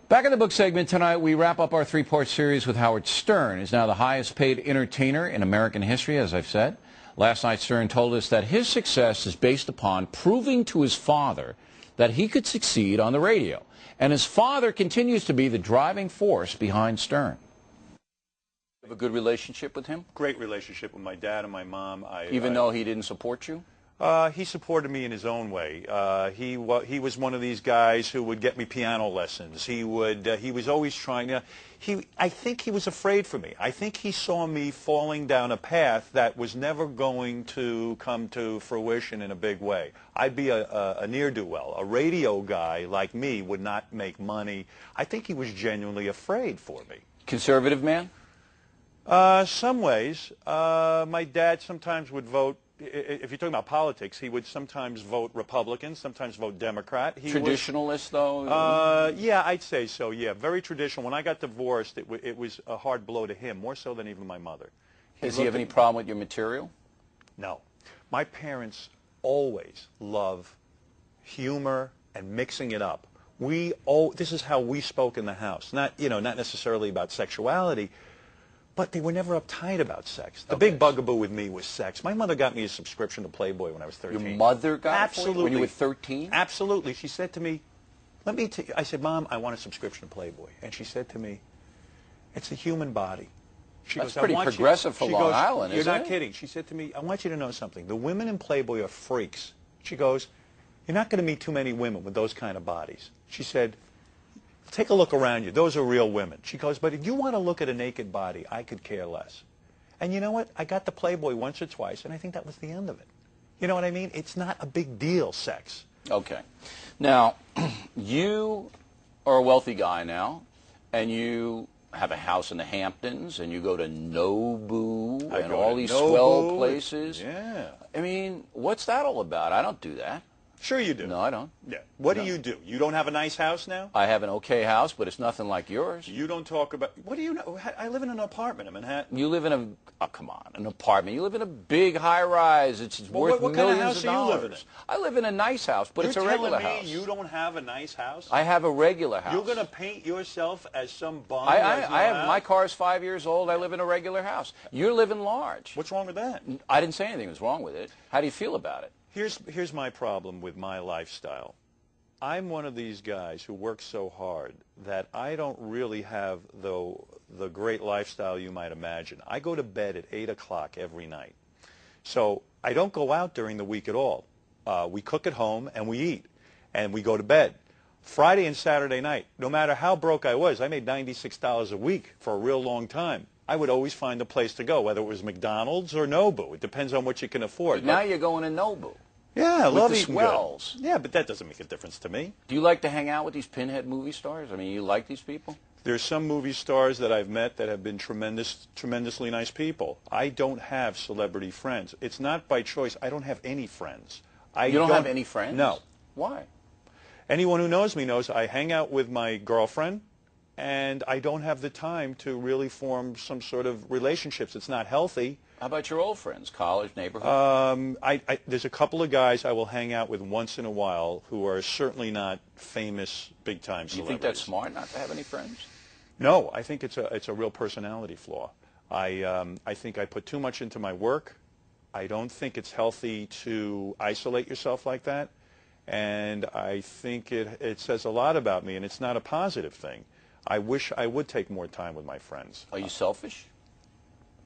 Back in the book segment tonight, we wrap up our three-part series with Howard Stern. He's now the highest-paid entertainer in American history, as I've said. Last night, Stern told us that his success is based upon proving to his father that he could succeed on the radio. And his father continues to be the driving force behind Stern. You have a good relationship with him? Great relationship with my dad and my mom. Even though he didn't support you? He supported me in his own way. He was one of these guys who would get me piano lessons. He was always trying to. I think he was afraid for me. I think he saw me falling down a path that was never going to come to fruition in a big way. I'd be a ne'er-do-well. A radio guy like me would not make money. I think he was genuinely afraid for me. Conservative man? Some ways. My dad sometimes would vote. If you're talking about politics, he would sometimes vote Republican, sometimes vote Democrat. Traditionalist, though? Yeah, I'd say so, yeah. Very traditional. When I got divorced, it was a hard blow to him, more so than even my mother. Does he have any problem with your material? No. My parents always love humor and mixing it up. This is how we spoke in the house. Not necessarily about sexuality, but they were never uptight about sex. The big bugaboo with me was sex. My mother got me a subscription to Playboy when I was 13. Your mother got Absolutely. it for you when you were 13? Absolutely. She said to me, I said, Mom, I want a subscription to Playboy. And she said to me, it's a human body. That's pretty progressive for Long Island, isn't it? You're not kidding. She said to me, I want you to know something. The women in Playboy are freaks. She goes, you're not going to meet too many women with those kind of bodies. She said, take a look around you. Those are real women. She goes, but if you want to look at a naked body, I could care less. And you know what? I got the Playboy once or twice, and I think that was the end of it. You know what I mean? It's not a big deal, sex. Okay. Now, you are a wealthy guy now, and you have a house in the Hamptons, and you go to Nobu and all these swell places. Yeah. I mean, what's that all about? I don't do that. Sure you do. No, I don't. Yeah. What do you do? You don't have a nice house now? I have an okay house, but it's nothing like yours. You don't talk about... What do you know? I live in an apartment in Manhattan. You live in a... Oh, come on. An apartment. You live in a big high-rise. It's worth what millions kind of house of dollars. are you living in? I live in a nice house, but it's a regular house. You're telling me you don't have a nice house? I have a regular house. You're going to paint yourself as some bum? My car is 5 years old. I live in a regular house. You're living large. What's wrong with that? I didn't say anything was wrong with it. How do you feel about it? Here's my problem with my lifestyle. I'm one of these guys who works so hard that I don't really have the great lifestyle you might imagine. I go to bed at 8 o'clock every night. So I don't go out during the week at all. We cook at home and we eat. And we go to bed. Friday and Saturday night, no matter how broke I was, I made $96 a week for a real long time. I would always find a place to go, whether it was McDonald's or Nobu. It depends on what you can afford. But now you're going to Nobu. Yeah, I love eating swells. Good. Yeah, but that doesn't make a difference to me. Do you like to hang out with these pinhead movie stars? I mean, you like these people? There's some movie stars that I've met that have been tremendously nice people. I don't have celebrity friends. It's not by choice. I don't have any friends. You don't have any friends? No. Why? Anyone who knows me knows I hang out with my girlfriend, and I don't have the time to really form some sort of relationships. It's not healthy. How about your old friends, college, neighborhood? There's a couple of guys I will hang out with once in a while who are certainly not famous, big-time celebrities. You think that's smart, not to have any friends? No, I think it's a real personality flaw. I think I put too much into my work. I don't think it's healthy to isolate yourself like that. And I think it says a lot about me, and it's not a positive thing. I wish I would take more time with my friends. Are you selfish?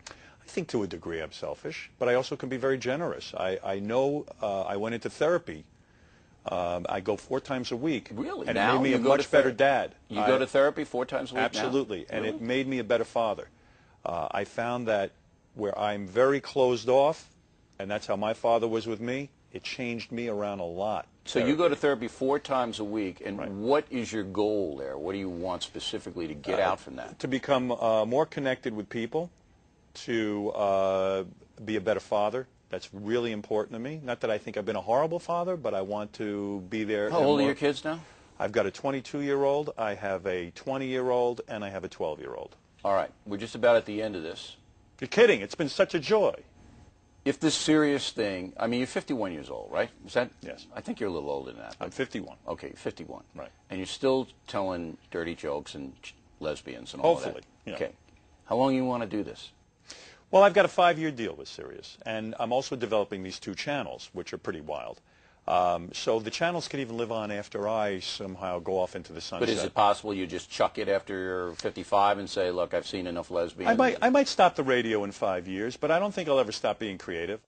I think to a degree I'm selfish, but I also can be very generous. I know I went into therapy. I go 4 times a week. Really? And now it made me a much better dad. You go to therapy 4 times a week Absolutely. now? And really? It made me a better father. I found that where I'm very closed off, and that's how my father was with me, it changed me around a lot. So you go to therapy 4 times a week, and what is your goal there? What do you want specifically to get out from that? To become more connected with people, to be a better father. That's really important to me. Not that I think I've been a horrible father, but I want to be there. How old are your kids now? I've got a 22-year-old, I have a 20-year-old, and I have a 12-year-old. All right. We're just about at the end of this. You're kidding. It's been such a joy. if this serious thing, I mean, you're 51 years old, right? Is that? Yes. I think you're a little older than that. I'm 51. Okay, 51. Right. And you're still telling dirty jokes and lesbians and all Hopefully, that. yeah. Okay. How long you want to do this? Well, I've got a 5-year deal with Sirius, and I'm also developing these 2 channels, which are pretty wild. So the channels could even live on after I somehow go off into the sunset. But is it possible you just chuck it after you're 55 and say, look, I've seen enough lesbians? I might stop the radio in 5 years, but I don't think I'll ever stop being creative.